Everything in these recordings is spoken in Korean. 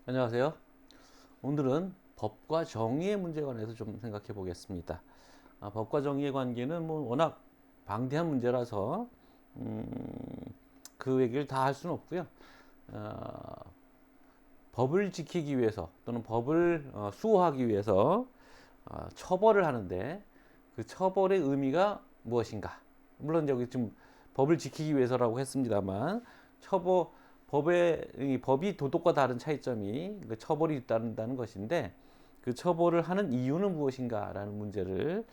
안녕하세요. 오늘은 법과 정의의 문제에 관해서 좀 생각해 보겠습니다. 법과 정의의 관계는 뭐 워낙 방대한 문제라서 음, 그 얘기를 다 할 수는 없고요. 어, 법을 지키기 위해서 또는 법을 수호하기 위해서 처벌을 하는데 그 처벌의 의미가 무엇인가? 물론 여기 지금 법을 지키기 위해서라고 했습니다만 처벌 법이 도덕과 다른 차이점이 그 처벌이 있다는 것인데 그 처벌을 하는 이유는 무엇인가라는 문제를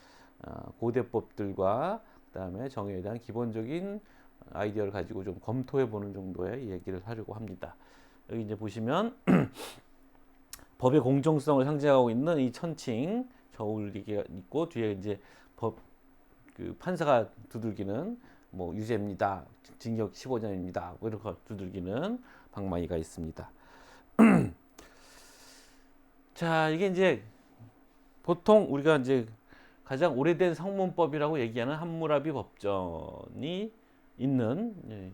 고대법들과 그다음에 정의에 대한 기본적인 아이디어를 가지고 좀 검토해 보는 정도의 얘기를 하려고 합니다. 여기 이제 보시면 법의 공정성을 상징하고 있는 이 천칭 저울리기가 있고 뒤에 이제 법 그 판사가 두들기는 뭐 유죄입니다. 징역 15년입니다. 뭐 이렇게 두들기는 방망이가 있습니다. 자, 이게 이제 보통 우리가 이제 가장 오래된 성문법이라고 얘기하는 함무라비 법전이 있는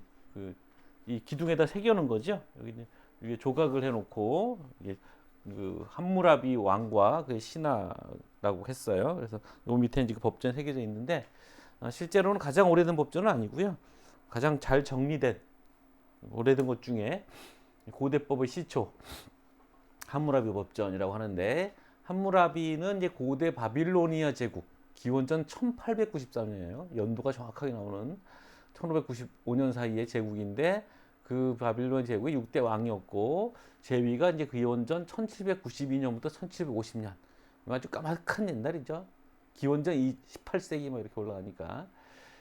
이 기둥에다 새겨놓은 거죠. 여기 위에 조각을 해놓고 이게 그 함무라비 왕과 그 신하라고 했어요. 그래서 요 밑에 이제 그 법전이 새겨져 있는데 실제로는 가장 오래된 법전은 아니고요. 가장 잘 정리된 오래된 것 중에 고대법의 시초 함무라비 법전이라고 하는데 함무라비는 이제 고대 바빌로니아 제국 기원전 1893년이에요. 연도가 정확하게 나오는 1595년 사이의 제국인데 그 바빌론 제국의 6대 왕이었고 제위가 이제 기원전 1792년부터 1750년 아주 까마득한 옛날이죠. 기원전 18세기 막 이렇게 올라가니까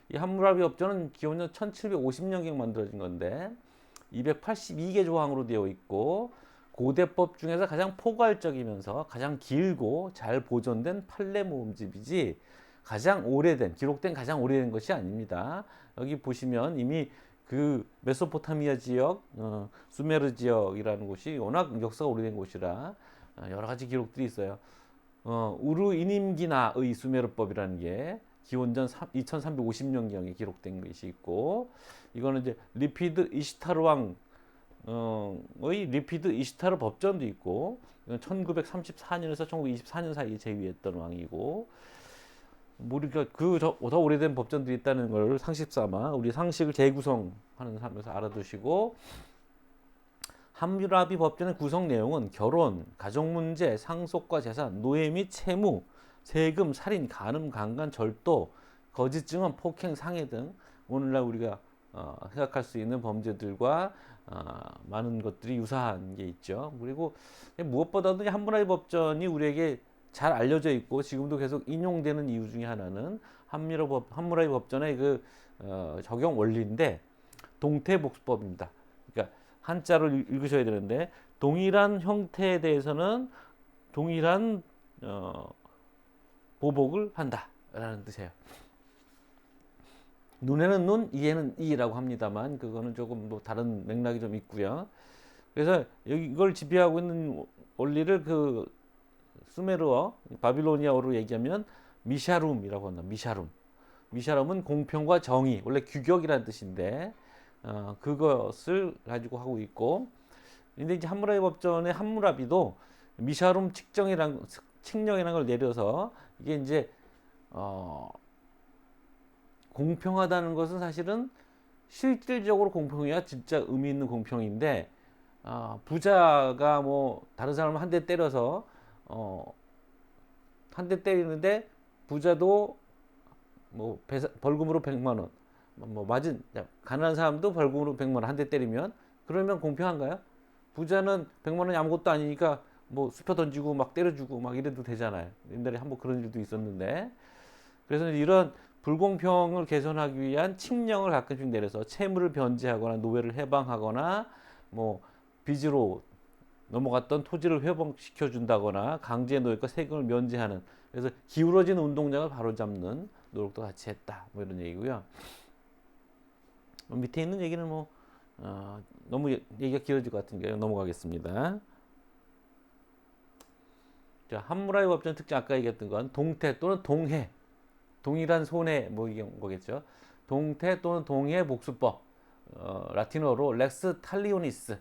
이 함무라비 법전은 기원전 1750년경 만들어진 건데 282개 조항으로 되어 있고 고대법 중에서 가장 포괄적이면서 가장 길고 잘 보존된 판례 모음집이지 가장 오래된 기록된 가장 오래된 것이 아닙니다. 여기 보시면 이미 그 메소포타미아 지역, 수메르 지역이라는 곳이 워낙 역사가 오래된 곳이라 여러 가지 기록들이 있어요. 우르 이님기나의 수메르법이라는 게 기원전 2350년경에 기록된 것이 있고 이거는 이제 리피드 이시타르 왕의 리피드 이시타르 법전도 있고 이건 1934년에서 1924년 사이에 제위했던 왕이고 우리가 더 오래된 법전들이 있다는 걸 상식 삼아 우리 상식을 재구성하는 삶에서 알아두시고 함유라비 법전의 구성 내용은 결혼, 가족 문제, 상속과 재산, 노예 및 채무, 세금, 살인, 간음, 강간, 절도, 거짓 증언, 폭행, 상해 등 오늘날 우리가 생각할 수 있는 범죄들과 많은 것들이 유사한 게 있죠. 그리고 무엇보다도 함무라비 법전이 우리에게 잘 알려져 있고 지금도 계속 인용되는 이유 중에 하나는 함무라비 법전의 그 적용 원리인데 동태복수법입니다. 그러니까 한자로 읽으셔야 되는데 동일한 형태에 대해서는 동일한 보복을 한다라는 뜻이에요. 눈에는 눈, 이에는 이라고 합니다만 그거는 조금 뭐 다른 맥락이 좀 있고요. 그래서 여기 이걸 지배하고 있는 원리를 그 수메르어 바빌로니아어로 얘기하면 미샤룸이라고 한다. 미샤룸. 미샤룸은 공평과 정의, 원래 규격이라는 뜻인데 그것을 가지고 하고 있고 근데 이제 함무라비 법전의 함무라비도 미샤룸 칙령이라는 걸 내려서 이게 이제 공평하다는 것은 사실은 실질적으로 공평해야 진짜 의미 있는 공평인데 부자가 뭐 다른 사람을 한 대 때려서 한 대 때리는데 부자도 뭐 벌금으로 100만 원, 뭐 맞은 가난한 사람도 벌금으로 100만 원 한 대 때리면 그러면 공평한가요? 부자는 100만 원이 아무것도 아니니까 뭐 수표 던지고 막 때려주고 막 이래도 되잖아요. 옛날에 한번 그런 일도 있었는데 그래서 이런 불공평을 개선하기 위한 칙령을 가끔씩 내려서 채무를 변제하거나 노예를 해방하거나 뭐 빚으로 넘어갔던 토지를 회복시켜 준다거나 강제 노역과 세금을 면제하는 그래서 기울어진 운동장을 바로잡는 노력도 같이 했다 뭐 이런 얘기고요. 밑에 있는 얘기는 뭐 너무 얘기가 길어질 것 같으니까 넘어가겠습니다. 자, 함무라비 법전 특징 아까 얘기했던 건 동태 또는 동해 동일한 손해 뭐 이런 거겠죠. 동태 또는 동해 복수법 라틴어로 렉스 탈리오니스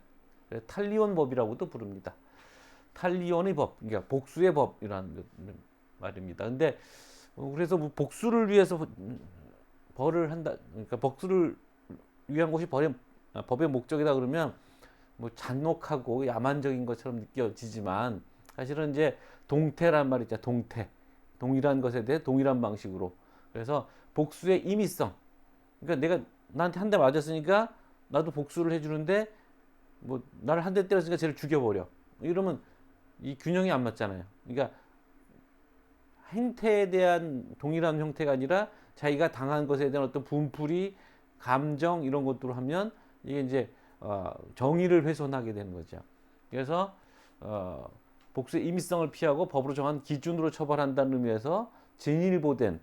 탈리온법이라고도 부릅니다. 탈리온의 법, 그러니까 복수의 법이라는 말입니다. 근데 그래서 뭐 복수를 위해서 벌을 한다, 그러니까 복수를 위한 것이 법의 목적이다 그러면 뭐 잔혹하고 야만적인 것처럼 느껴지지만 사실은 이제 동태란 말 있잖아. 동태. 동일한 것에 대해 동일한 방식으로. 그래서 복수의 임의성. 그러니까 내가 나한테 한 대 맞았으니까 나도 복수를 해주는데 뭐 나를 한 대 때렸으니까 쟤를 죽여버려. 이러면 이 균형이 안 맞잖아요. 그러니까 행태에 대한 동일한 형태가 아니라 자기가 당한 것에 대한 어떤 분풀이 감정 이런 것들로 하면 이게 이제 정의를 훼손하게 되는 거죠. 그래서 복수의 임의성을 피하고 법으로 정한 기준으로 처벌한다는 의미에서 진일보된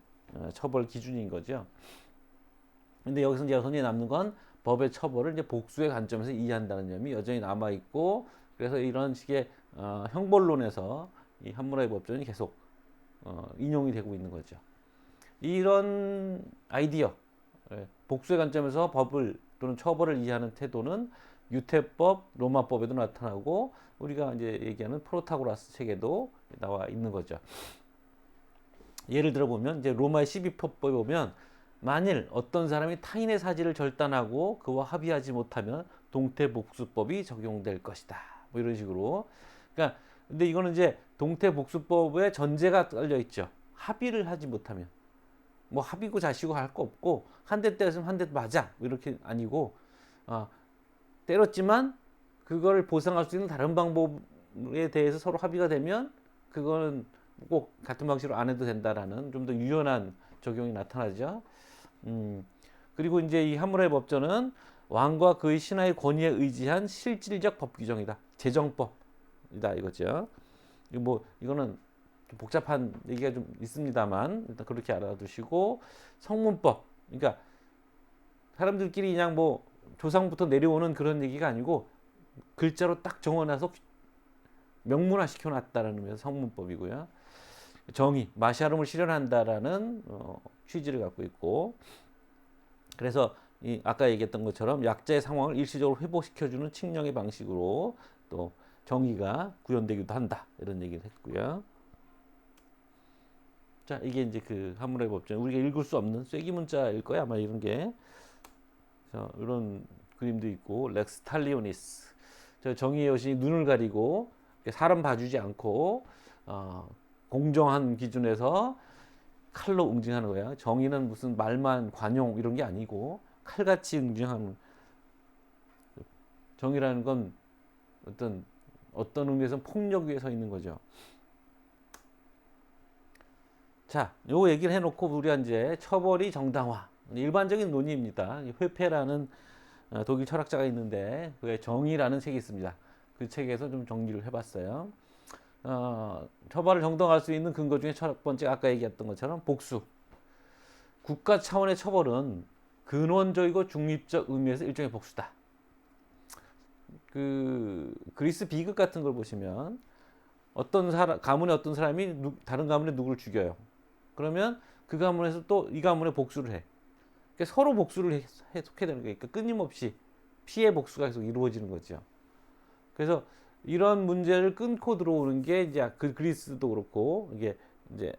처벌 기준인 거죠. 근데 여기서 이제 손에 남는 건 법의 처벌을 이제 복수의 관점에서 이해한다는 점이 여전히 남아 있고, 그래서 이런 식의 형벌론에서 이 함무라비 법전이 계속 인용이 되고 있는 거죠. 이런 아이디어, 복수의 관점에서 법을 또는 처벌을 이해하는 태도는 유태법, 로마법에도 나타나고 우리가 이제 얘기하는 프로타고라스 책에도 나와 있는 거죠. 예를 들어 보면 이제 로마의 12법에 보면 만일 어떤 사람이 타인의 사지를 절단하고 그와 합의하지 못하면 동태복수법이 적용될 것이다. 뭐 이런 식으로. 그러니까 근데 이거는 이제 동태복수법의 전제가 깔려 있죠. 합의를 하지 못하면. 뭐 합의고 자시고 할 거 없고 한 대 때렸으면 한 대 맞아. 뭐 이렇게 아니고 때렸지만 그걸 보상할 수 있는 다른 방법에 대해서 서로 합의가 되면 그거는 꼭 같은 방식으로 안 해도 된다라는 좀 더 유연한 적용이 나타나죠. 그리고 이제 이 함무라비 법전은 왕과 그의 신하의 권위에 의지한 실질적 법 규정이다. 재정법이다 이거죠. 뭐 이거는 좀 복잡한 얘기가 좀 있습니다만 일단 그렇게 알아두시고, 성문법, 그러니까 사람들끼리 그냥 뭐 조상부터 내려오는 그런 얘기가 아니고 글자로 딱 정해놔서 명문화 시켜놨다라는 의미에서 성문법이고요. 정의, 마시아름을 실현한다라는 취지를 갖고 있고, 그래서 아까 얘기했던 것처럼 약자의 상황을 일시적으로 회복시켜주는 칙령의 방식으로 또 정의가 구현되기도 한다 이런 얘기를 했고요. 자, 이게 이제 그 함무라비 법전, 우리가 읽을 수 없는 쐐기 문자일 거야 아마 이런 게. 자, 이런 그림도 있고, 렉스 탈리오니스, 저 정의의 여신이 눈을 가리고 사람 봐주지 않고 공정한 기준에서 칼로 응징하는 거야. 정의는 무슨 말만 관용 이런 게 아니고 칼같이 응징하는. 정의라는 건 어떤 의미에서는 폭력 위에 서 있는 거죠. 자, 요 얘기를 해놓고 우리가 이제 처벌이 정당화, 일반적인 논의입니다. 회페라는 독일 철학자가 있는데 그의 정의라는 책이 있습니다. 그 책에서 좀 정리를 해봤어요. 처벌을 정당화할 수 있는 근거 중에 첫 번째 아까 얘기했던 것처럼 복수. 국가 차원의 처벌은 근원적이고 중립적 의미에서 일종의 복수다. 그 그리스 비극 같은 걸 보시면 가문의 어떤 사람이 다른 가문의 누구를 죽여요. 그러면 그 가문에서 또 이 가문에 복수를 해. 그러니까 서로 복수를 해야 되는 거니까 끊임없이 피해 복수가 계속 이루어지는 거죠. 그래서 이런 문제를 끊고 들어오는 게 이제 그리스도 그렇고 이게 이제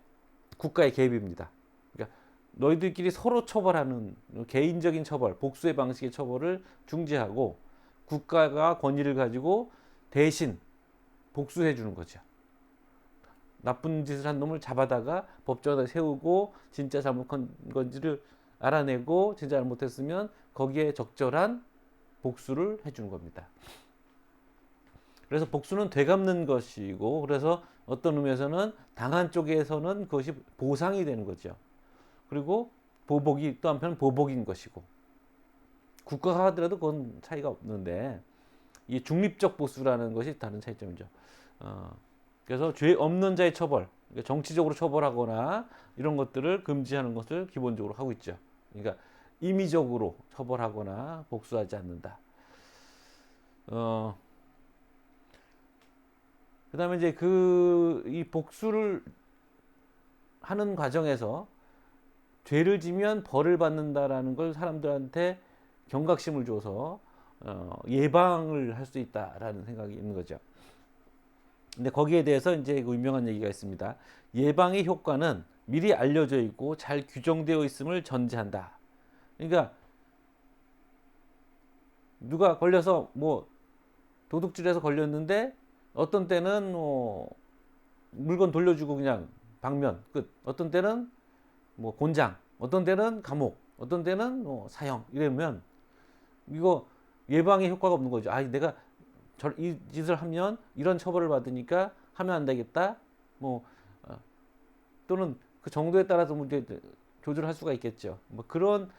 국가의 개입입니다. 그러니까 너희들끼리 서로 처벌하는 개인적인 처벌, 복수의 방식의 처벌을 중지하고 국가가 권위를 가지고 대신 복수해 주는 거죠. 나쁜 짓을 한 놈을 잡아다가 법정에다 세우고 진짜 잘못한 건지를 알아내고 진짜 잘못했으면 거기에 적절한 복수를 해주는 겁니다. 그래서 복수는 되갚는 것이고, 그래서 어떤 의미에서는 당한 쪽에서는 그것이 보상이 되는 거죠. 그리고 보복이 또 한편 보복인 것이고, 국가가 하더라도 그건 차이가 없는데 이 중립적 보수라는 것이 다른 차이점이죠. 그래서 죄 없는 자의 처벌, 그러니까 정치적으로 처벌하거나 이런 것들을 금지하는 것을 기본적으로 하고 있죠. 그러니까 임의적으로 처벌하거나 복수하지 않는다. 그다음에 이제 이 복수를 하는 과정에서 죄를 지면 벌을 받는다라는 걸 사람들한테 경각심을 줘서 예방을 할 수 있다라는 생각이 있는 거죠. 근데 거기에 대해서 이제 그 유명한 얘기가 있습니다. 예방의 효과는 미리 알려져 있고 잘 규정되어 있음을 전제한다. 그러니까 누가 걸려서 뭐 도둑질해서 걸렸는데 어떤 때는 뭐 물건 돌려주고 그냥 방면 끝. 어떤 때는 뭐 곤장, 어떤 때는 감옥, 어떤 때는 뭐 사형 이러면 이거 예방의 효과가 없는 거죠. 아, 내가 이 짓을 하면 이런 처벌을 받으니까 하면 안 되겠다. 뭐 또는 그 정도에 따라서 뭐 이제 조절할 수가 있겠죠. 뭐 그런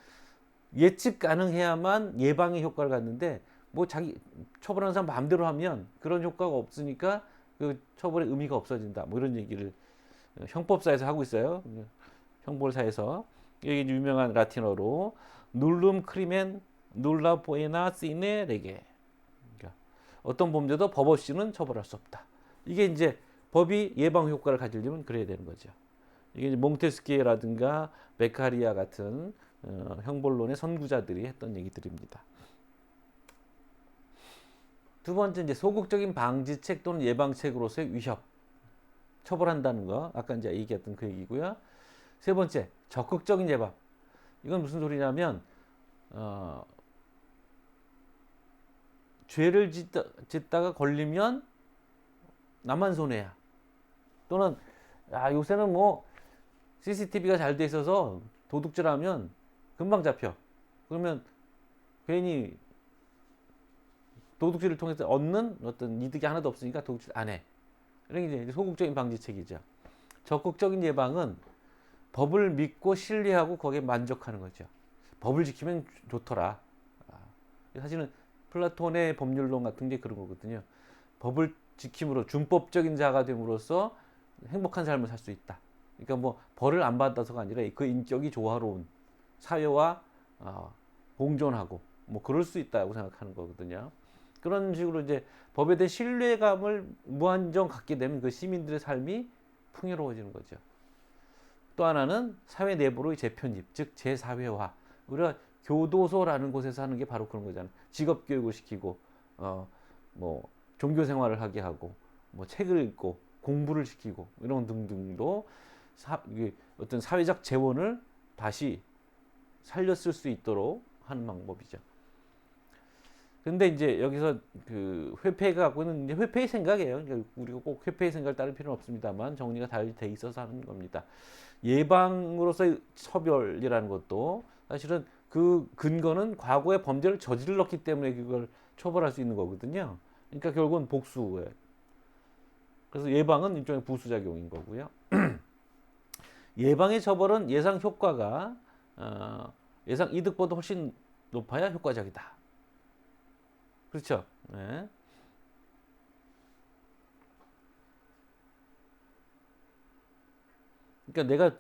예측 가능해야만 예방의 효과를 갖는데 뭐 자기 처벌하는 사람 마음대로 하면 그런 효과가 없으니까 그 처벌의 의미가 없어진다. 뭐 이런 얘기를 형법사에서 하고 있어요. 형벌사에서 이게 유명한 라틴어로 눌룸 크리멘 눌라 포에나 시네 레게. 그러니까 어떤 범죄도 법 없이는 처벌할 수 없다. 이게 이제 법이 예방 효과를 가지려면 그래야 되는 거죠. 이게 이제 몽테스키에라든가 베카리아 같은 형벌론의 선구자들이 했던 얘기들입니다. 두 번째 이제 소극적인 방지책 또는 예방책으로서의 위협, 처벌한다는 거 아까 이제 얘기했던 그 얘기고요. 세 번째 적극적인 예방. 이건 무슨 소리냐면 죄를 짓다가 걸리면 나만 손해야. 또는 요새는 뭐 CCTV가 잘 돼 있어서 도둑질하면 금방 잡혀. 그러면 괜히 도둑질을 통해서 얻는 어떤 이득이 하나도 없으니까 도둑질 안 해. 이런 게 이제 소극적인 방지책이죠. 적극적인 예방은 법을 믿고 신뢰하고 거기에 만족하는 거죠. 법을 지키면 좋더라. 사실은 플라톤의 법률론 같은 게 그런 거거든요. 법을 지킴으로 준법적인 자가 됨으로써 행복한 삶을 살 수 있다. 그러니까 뭐 벌을 안 받아서가 아니라 그 인격이 조화로운 사회와 공존하고 뭐 그럴 수 있다고 생각하는 거거든요. 그런 식으로 이제 법에 대한 신뢰감을 무한정 갖게 되면 그 시민들의 삶이 풍요로워지는 거죠. 또 하나는 사회 내부로의 재편입, 즉 재사회화. 우리가 교도소라는 곳에서 하는 게 바로 그런 거잖아요. 직업 교육을 시키고, 뭐 종교 생활을 하게 하고, 뭐 책을 읽고 공부를 시키고 이런 등등도 어떤 사회적 재원을 다시 살렸을 수 있도록 하는 방법이죠. 근데 이제 여기서 그 회폐가 갖고 있는 이제 회폐의 생각이에요. 그러니까 우리가 꼭 회폐의 생각을 따를 필요는 없습니다만 정리가 잘 돼 있어서 하는 겁니다. 예방으로서의 처벌이라는 것도 사실은 그 근거는 과거의 범죄를 저질렀기 때문에 그걸 처벌할 수 있는 거거든요. 그러니까 결국은 복수예요. 그래서 예방은 일종의 부수작용인 거고요. 예방의 처벌은 예상 효과가 예상 이득보다 훨씬 높아야 효과적이다. 그렇죠? 네. 그러니까 내가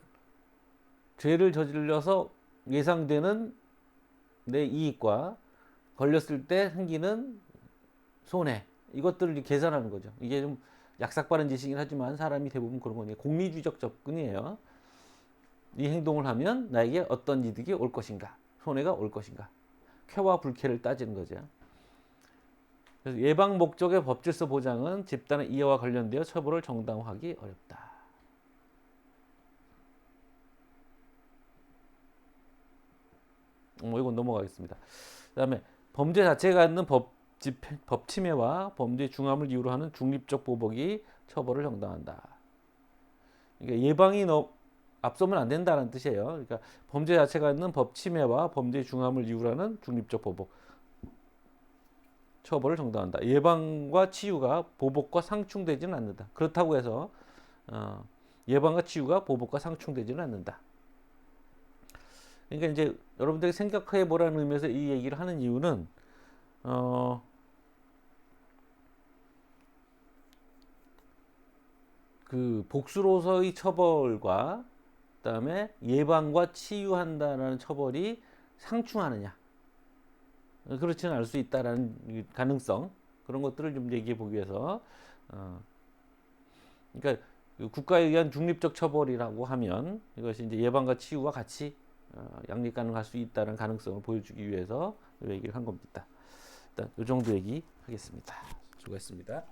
죄를 저질러서 예상되는 내 이익과 걸렸을 때 생기는 손해 이것들을 계산하는 거죠. 이게 좀 약삭빠른 지식이긴 하지만 사람이 대부분 그런 거니 공리주의적 접근이에요. 이 행동을 하면 나에게 어떤 이득이 올 것인가, 손해가 올 것인가, 쾌와 불쾌를 따지는 거죠. 그래서 예방 목적의 법질서 보장은 집단의 이해와 관련되어 처벌을 정당화하기 어렵다. 이건 넘어가겠습니다. 그다음에 범죄 자체가 갖는 법 침해와 범죄 중함을 이유로 하는 중립적 보복이 처벌을 정당한다. 그러니까 예방이 앞서면 안 된다는 뜻이에요. 그러니까 범죄 자체가 갖는 법 침해와 범죄 중함을 이유로 하는 중립적 보복 처벌을 정당한다. 예방과 치유가 보복과 상충되지는 않는다. 그렇다고 해서 예방과 치유가 보복과 상충되지는 않는다. 그러니까 이제 여러분들이 생각해 보라는 의미에서 이 얘기를 하는 이유는 그 복수로서의 처벌과 그다음에 예방과 치유한다는 처벌이 상충하느냐 그렇지는 않을 수 있다라는 가능성 그런 것들을 좀 얘기해 보기 위해서 그러니까 국가에 의한 중립적 처벌이라고 하면 이것이 이제 예방과 치유와 같이 양립 가능할 수 있다는 가능성을 보여주기 위해서 이 얘기를 한 겁니다. 일단 이 정도 얘기하겠습니다. 수고했습니다.